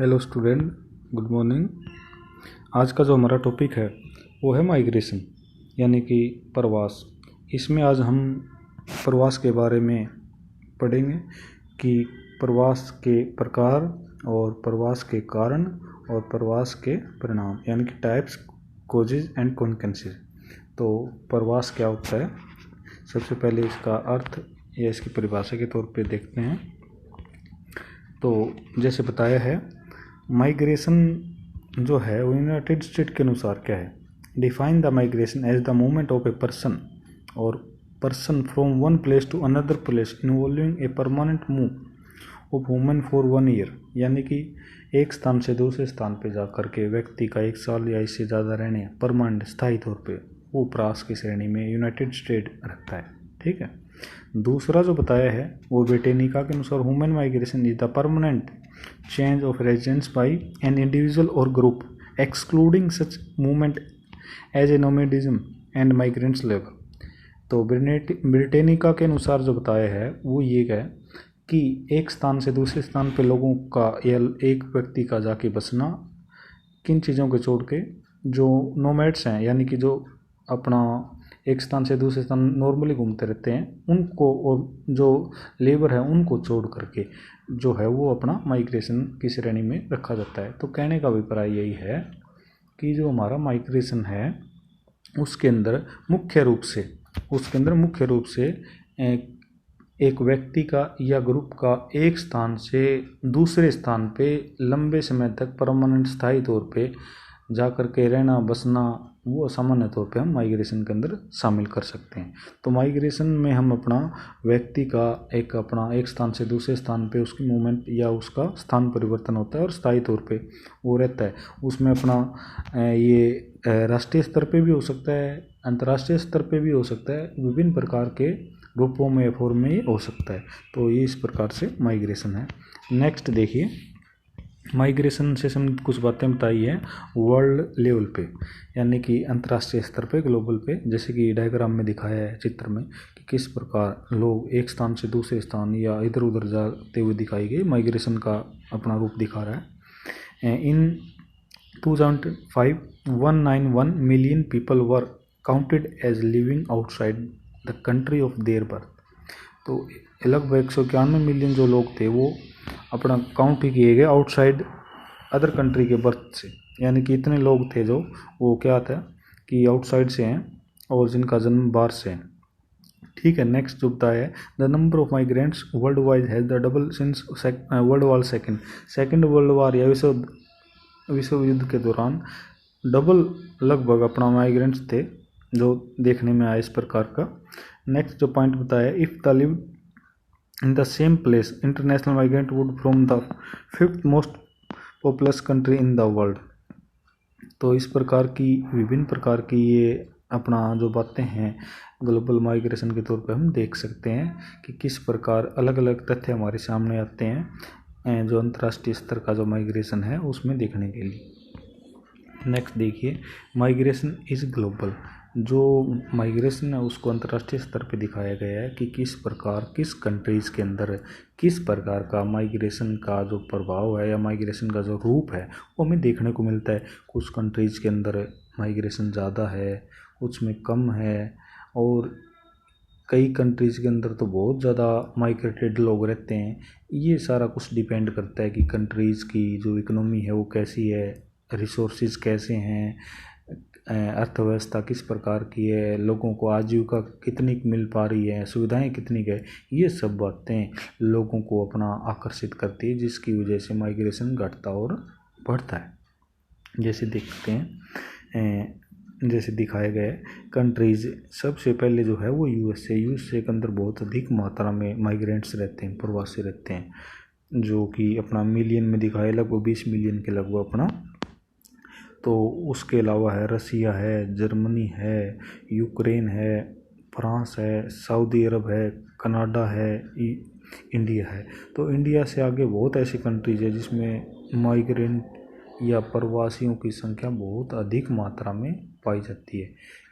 Hello student, good morning. आज का जो हमारा टॉपिक है वो है माइग्रेशन यानी कि प्रवास। इसमें आज हम प्रवास के बारे में पढ़ेंगे कि प्रवास के प्रकार और प्रवास के कारण और प्रवास के परिणाम यानी कि टाइप्स, कॉजेज एंड कॉन्सिक्वेंसेस। तो प्रवास क्या होता है, सबसे पहले इसका अर्थ या इसकी परिभाषा के तौर पे देखते हैं। तो जैसे बताया है, माइग्रेशन जो है वो यूनाइटेड स्टेट के अनुसार क्या है, define the migration as the movement of a person or person from one place to another place involving a permanent move of woman for 1 year. यानी कि एक स्थान से दूसरे स्थान पे जा कर के व्यक्ति का 1 साल या इससे ज़्यादा रहने परमानेंट स्थायी तौर पे वो प्रवास की श्रेणी में यूनाइटेड स्टेट रखता है। ठीक है। दूसरा जो बताया है वो ब्रिटेनिका के अनुसार human migration is the permanent change of residence by an individual or group excluding such movement as a nomadism and migrants labour. तो ब्रिटेनिका के अनुसार जो बताया है वो ये है कि एक स्थान से दूसरे स्थान पे लोगों का या एक व्यक्ति का जाके बसना, किन चीज़ों को छोड़ के, जो नोमैड्स हैं यानी कि जो अपना एक स्थान से दूसरे स्थान नॉर्मली घूमते रहते हैं उनको, और जो लेबर है उनको छोड़ करके जो है वो अपना माइग्रेशन की श्रेणी में रखा जाता है। तो कहने का अभिप्राय यही है कि जो हमारा माइग्रेशन है उसके अंदर मुख्य रूप से एक व्यक्ति का या ग्रुप का एक स्थान से दूसरे स्थान पे लंबे समय तक परमानेंट स्थायी तौर पे जा कर के रहना बसना, वो सामान्य तौर पे हम माइग्रेशन के अंदर शामिल कर सकते हैं। तो माइग्रेशन में हम अपना व्यक्ति का एक स्थान से दूसरे स्थान पे उसकी मूवमेंट या उसका स्थान परिवर्तन होता है और स्थायी तौर पे वो रहता है। उसमें अपना ये राष्ट्रीय स्तर पे भी हो सकता है, अंतर्राष्ट्रीय स्तर पे भी हो सकता है, विभिन्न प्रकार के रूपों में फॉर्म में हो सकता है। तो ये इस प्रकार से माइग्रेशन है। नेक्स्ट देखिए, माइग्रेशन से हम कुछ बातें बताई हैं वर्ल्ड लेवल पे यानी कि अंतर्राष्ट्रीय स्तर पे, ग्लोबल पे। जैसे कि डायग्राम में दिखाया है चित्र में कि किस प्रकार लोग एक स्थान से दूसरे स्थान या इधर उधर जाते हुए दिखाई गई माइग्रेशन का अपना रूप दिखा रहा है। In 2005 191 million people were counted as living outside the country of their birth. तो लगभग 191 मिलियन जो लोग थे वो अपना काउंट ही किए गए आउटसाइड अदर कंट्री के बर्थ से, यानी कि इतने लोग थे जो वो क्या था कि आउटसाइड से हैं और जिनका जन्म बाहर से है। ठीक है। नेक्स्ट जो बताया है, the number of migrants world wide has the double since world war second world war या विश्व युद्ध के दौरान डबल लगभग अपना माइग्रेंट्स थे जो देखने में आया इस प्रकार का। नेक्स्ट जो पॉइंट बताया, if the live in the same place international migrant wood from the 5th most populous country in the world. तो इस प्रकार की विभिन्न प्रकार की ये अपना जो बातें हैं ग्लोबल माइग्रेशन के तौर पे हम देख सकते हैं कि किस प्रकार अलग अलग तथ्य हमारे सामने आते हैं जो अंतर्राष्ट्रीय स्तर का जो माइग्रेशन है उसमें देखने के लिए। नेक्स्ट देखिए, माइग्रेशन इज़ ग्लोबल। जो माइग्रेशन है उसको अंतर्राष्ट्रीय स्तर पे दिखाया गया है कि किस प्रकार किस कंट्रीज़ के अंदर किस प्रकार का माइग्रेशन का जो प्रभाव है या माइग्रेशन का जो रूप है वो हमें देखने को मिलता है। कुछ कंट्रीज़ के अंदर माइग्रेशन ज़्यादा है, कुछ में कम है, और कई कंट्रीज़ के अंदर तो बहुत ज़्यादा माइग्रेटेड लोग रहते हैं। ये सारा कुछ डिपेंड करता है कि कंट्रीज़ की जो इकोनॉमी है वो कैसी है, रिसोर्सेज कैसे हैं, अर्थव्यवस्था किस प्रकार की है, लोगों को आजीविका कितनी मिल पा रही है, सुविधाएं कितनी है। ये सब बातें लोगों को अपना आकर्षित करती है जिसकी वजह से माइग्रेशन घटता और बढ़ता है। जैसे देखते हैं, जैसे दिखाया गया है कंट्रीज़, सबसे पहले जो है वो यूएसए के अंदर बहुत अधिक मात्रा में माइग्रेंट्स रहते हैं, प्रवासी रहते हैं, जो कि अपना मिलियन में दिखाया लगभग 20 मिलियन के लगभग अपना। तो उसके अलावा है रसिया है, जर्मनी है, यूक्रेन है, फ्रांस है, सऊदी अरब है, कनाडा है, इंडिया है। तो इंडिया से आगे बहुत ऐसी कंट्रीज है जिसमें माइग्रेंट या प्रवासियों की संख्या बहुत अधिक मात्रा में पाई जाती है,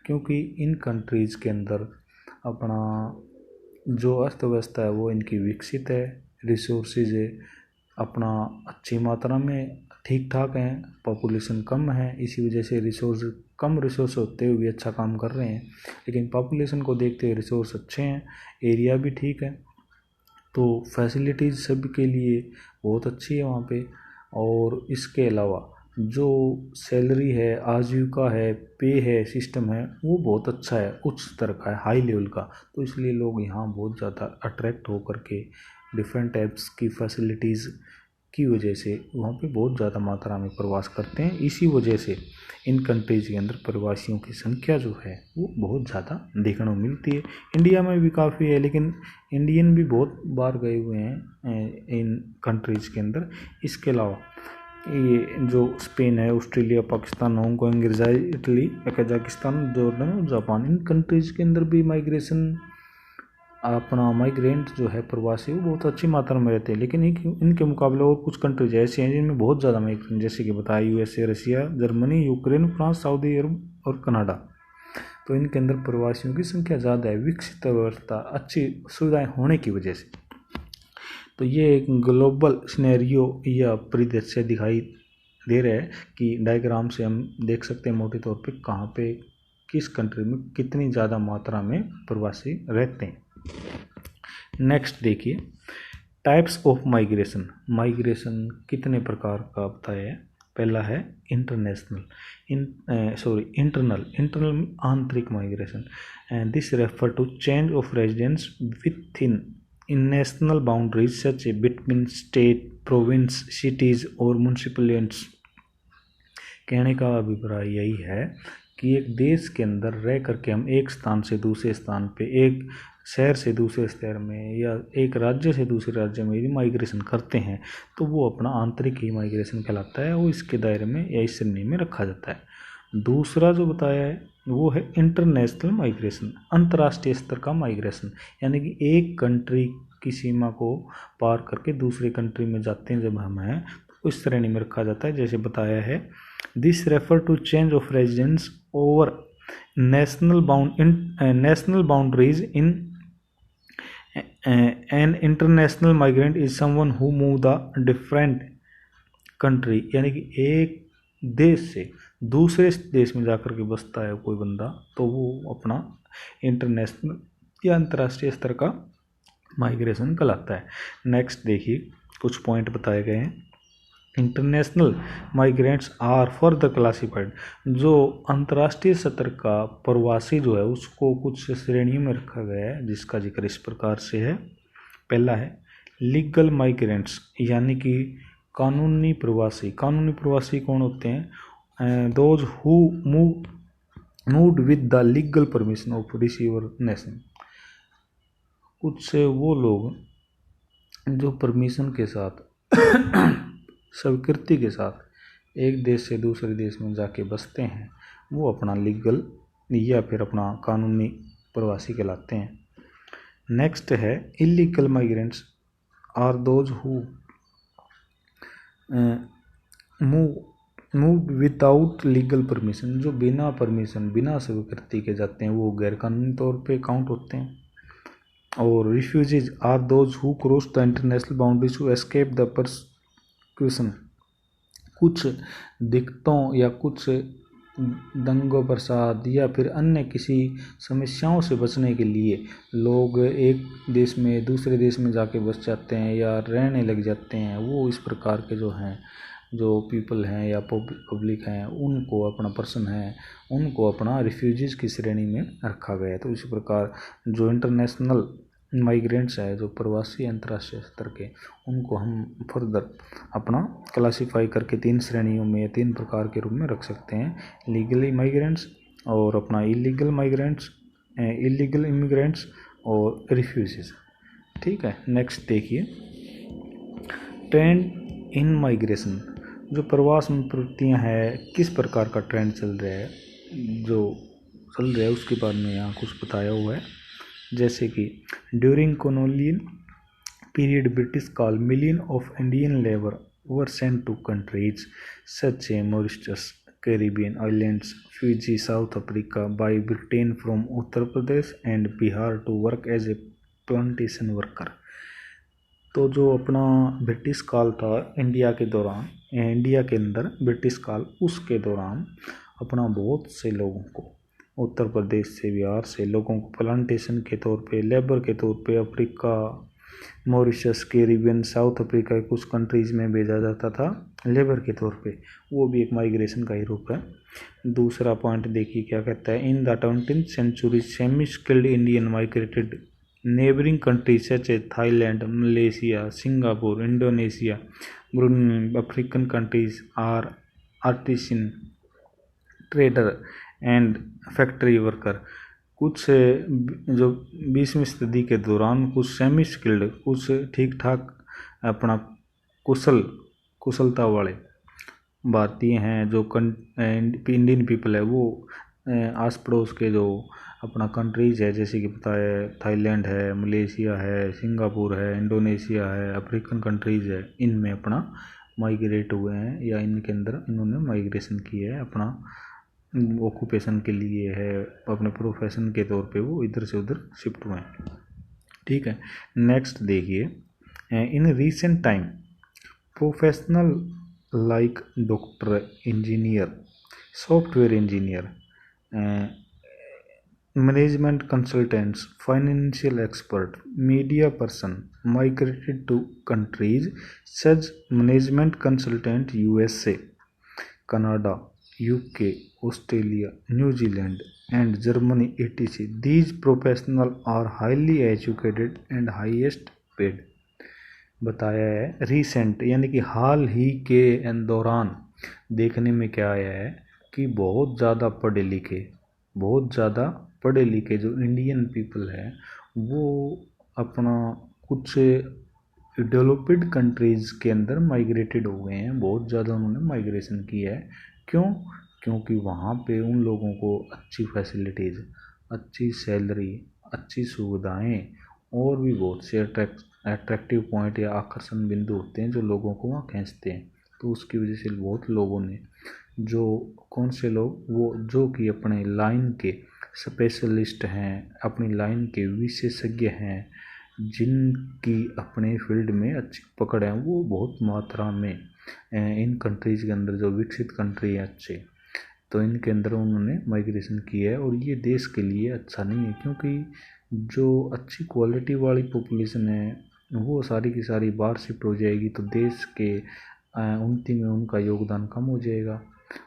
क्योंकि इन कंट्रीज़ के अंदर अपना जो अर्थव्यवस्था है वो इनकी विकसित है, रिसोर्सेज है, अपना अच्छी मात्रा में ठीक ठाक हैं, पॉपुलेशन कम है, इसी वजह से कम रिसोर्स होते हुए भी अच्छा काम कर रहे हैं। लेकिन पॉपुलेशन को देखते हुए रिसोर्स अच्छे हैं, एरिया भी ठीक है, तो फैसिलिटीज़ सब के लिए बहुत अच्छी है वहाँ पे। और इसके अलावा जो सैलरी है, आजीविका है, पे है, सिस्टम है, वो बहुत अच्छा है, उच्च स्तर का है, हाई लेवल का। तो इसलिए लोग यहाँ बहुत ज़्यादा अट्रैक्ट होकर के डिफरेंट टाइप्स की फैसिलिटीज़ की वजह से वहाँ पे बहुत ज़्यादा मात्रा में प्रवास करते हैं। इसी वजह से इन कंट्रीज़ के अंदर प्रवासियों की संख्या जो है वो बहुत ज़्यादा देखने को मिलती है। इंडिया में भी काफ़ी है, लेकिन इंडियन भी बहुत बार गए हुए हैं इन कंट्रीज़ के अंदर। इसके अलावा ये जो स्पेन है, Australia, Pakistan, Hong Kong, Italy, Kazakhstan, Jordan और जापान, इन कंट्रीज़ के अंदर भी माइग्रेंट जो है प्रवासी वो बहुत अच्छी मात्रा में रहते हैं। लेकिन इनके मुकाबले और कुछ कंट्रीज ऐसी हैं जिनमें बहुत ज़्यादा माइग्रेंट, जैसे कि बताया USA, Russia, Germany, Ukraine, France, Saudi Arab और कनाडा। तो इनके अंदर प्रवासियों की संख्या ज़्यादा है, विकसित अर्थव्यवस्था, अच्छी सुविधाएं होने की वजह से। तो ये एक ग्लोबल सिनेरियो या परिदृश्य दिखाई दे रहा है कि डायग्राम से हम देख सकते हैं मोटे तौर पे कहाँ पे किस कंट्री में कितनी ज़्यादा मात्रा में प्रवासी रहते हैं। नेक्स्ट देखिए, टाइप्स ऑफ माइग्रेशन। माइग्रेशन कितने प्रकार का बताया है। पहला है इंटरनल आंतरिक migration. This refer to change of residence within national boundaries such between state, province, cities और म्यूनिसिपलिटीज। कहने का अभिप्राय यही है कि एक देश के अंदर रह करके हम एक स्थान से दूसरे स्थान पे, एक शहर से दूसरे शहर में या एक राज्य से दूसरे राज्य में यदि माइग्रेशन करते हैं तो वो अपना आंतरिक ही माइग्रेशन कहलाता है, वो इसके दायरे में या इस श्रेणी में रखा जाता है। दूसरा जो बताया है वो है इंटरनेशनल माइग्रेशन, अंतर्राष्ट्रीय स्तर का माइग्रेशन, यानी कि एक कंट्री की सीमा को पार करके दूसरे कंट्री में जाते हैं जब हम हैं, तो इस श्रेणी में रखा जाता है। जैसे बताया है, this refer to change of residence over national boundaries in an international migrant is someone who move the different country, यानी कि एक देश से दूसरे देश में जाकर के बसता है कोई बंदा, तो वो अपना इंटरनेशनल या अंतर्राष्ट्रीय स्तर का माइग्रेशन कहलाता है। नेक्स्ट देखिए, कुछ पॉइंट बताए गए हैं। International migrants are further classified. जो अंतर्राष्ट्रीय स्तर का प्रवासी जो है उसको कुछ श्रेणियों में रखा गया है, जिसका जिक्र इस प्रकार से है। पहला है लीगल माइग्रेंट्स, यानी कि कानूनी प्रवासी। कानूनी प्रवासी कौन होते हैं? Those who moved with the legal permission of receiver nation. कुछ वो लोग जो परमिशन के साथ स्वीकृति के साथ एक देश से दूसरे देश में जाके बसते हैं, वो अपना लीगल या फिर अपना कानूनी प्रवासी कहलाते हैं। नेक्स्ट है illegal migrants are those who move without legal permission. जो बिना परमिशन, बिना स्वीकृति के जाते हैं, वो गैर कानूनी तौर पे काउंट होते हैं। और refugees are those who cross the international boundaries to escape the persecution. कुछ दिक्कतों या कुछ दंगों प्रसाद या फिर अन्य किसी समस्याओं से बचने के लिए लोग एक देश में दूसरे देश में जाके बस जाते हैं या रहने लग जाते हैं। वो इस प्रकार के जो हैं, जो पीपल हैं या पब्लिक हैं, उनको अपना पर्सन है, उनको अपना रिफ्यूजीज़ की श्रेणी में रखा गया है। तो इसी प्रकार जो इंटरनेशनल माइग्रेंट्स है, जो प्रवासी अंतर्राष्ट्रीय स्तर के, उनको हम फर्दर अपना क्लासीफाई करके 3 श्रेणियों में, 3 प्रकार के रूप में रख सकते हैं। लीगली माइग्रेंट्स और अपना इलीगल माइग्रेंट्स, इलीगल इमिग्रेंट्स और रिफ्यूजीज। ठीक है। नेक्स्ट देखिए, ट्रेंड इन माइग्रेशन। जो प्रवास में प्रवृत्तियाँ हैं, किस प्रकार का ट्रेंड चल रहा है, जो चल रहा है उसके बारे में यहाँ कुछ बताया हुआ है। जैसे कि during colonial period British call million of Indian labour were sent to countries such a Mauritius, Caribbean islands, Fiji, South Africa by Britain from Uttar Pradesh and Bihar to work as a plantation worker. तो तो जो अपना British काल था India के दौरान, India के अंदर ब्रिटिश काल, उसके दौरान अपना बहुत से लोगों को उत्तर प्रदेश से, बिहार से लोगों को प्लांटेशन के तौर पे, लेबर के तौर पे Africa, Mauritius, Caribbean, south Africa के कुछ कंट्रीज़ में भेजा जाता था लेबर के तौर पे। वो भी एक माइग्रेशन का ही रूप है। दूसरा पॉइंट देखिए क्या कहता है, in the 20th century semi skilled Indian migrated neighbouring countries such as Thailand, Malaysia, Singapore, Indonesia, Brunei, African countries or artisan, trader and factory worker. कुछ जो 20वीं सदी के दौरान कुछ सेमी स्किल्ड, कुछ ठीक ठाक अपना कुशलता वाले भारतीय हैं, जो इंडियन पीपल है, वो आस पड़ोस के जो अपना कंट्रीज़ है, जैसे कि पता है थाईलैंड है, मलेशिया है, सिंगापुर है, इंडोनेशिया है, अफ्रीकन कंट्रीज़ है, इनमें अपना माइग्रेट हुए हैं या इनके अंदर इन्होंने माइग्रेशन किया है, अपना ऑक्यूपेशन के लिए है, अपने प्रोफेशन के तौर पे वो इधर से उधर शिफ्ट हुए हैं। ठीक है, नेक्स्ट देखिए, in recent time professional like doctor, engineer, software engineer, management consultants, financial expert, media person migrated to countries such management consultant USA, Canada, UK, Australia, New Zealand and Germany etc. These professionals are highly educated and highest paid। बताया है recent यानी कि हाल ही के दौरान देखने में क्या आया है कि बहुत ज़्यादा पढ़े लिखे जो इंडियन पीपल है वो अपना कुछ डेवलप्ड कंट्रीज़ के अंदर माइग्रेटेड हो गए हैं। बहुत ज़्यादा उन्होंने माइग्रेशन किया है। क्यों? क्योंकि वहाँ पे उन लोगों को अच्छी फैसिलिटीज़, अच्छी सैलरी, अच्छी सुविधाएं और भी बहुत से अट्रैक्टिव पॉइंट या आकर्षण बिंदु होते हैं जो लोगों को वहाँ खींचते हैं। तो उसकी वजह से बहुत लोगों ने, जो कौन से लोग, वो जो कि अपने लाइन के स्पेशलिस्ट हैं, अपनी लाइन के विशेषज्ञ हैं, जिनकी अपने फील्ड में अच्छी पकड़ है, वो बहुत मात्रा में इन कंट्रीज़ के अंदर, जो विकसित कंट्री है अच्छे, तो इनके अंदर उन्होंने माइग्रेशन किया है। और ये देश के लिए अच्छा नहीं है, क्योंकि जो अच्छी क्वालिटी वाली पॉपुलेशन है वो सारी की सारी बाहर शिफ्ट हो जाएगी, तो देश के उन्नति में उनका योगदान कम हो जाएगा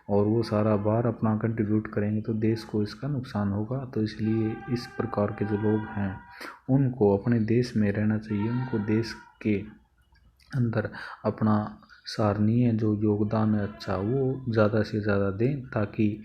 और वो सारा बाहर अपना कंट्रीब्यूट करेंगे तो देश को इसका नुकसान होगा। तो इसलिए इस प्रकार के जो लोग हैं उनको अपने देश में रहना चाहिए, उनको देश के अंदर अपना सराहनीय जो योगदान है अच्छा वो ज़्यादा से ज़्यादा दें, ताकि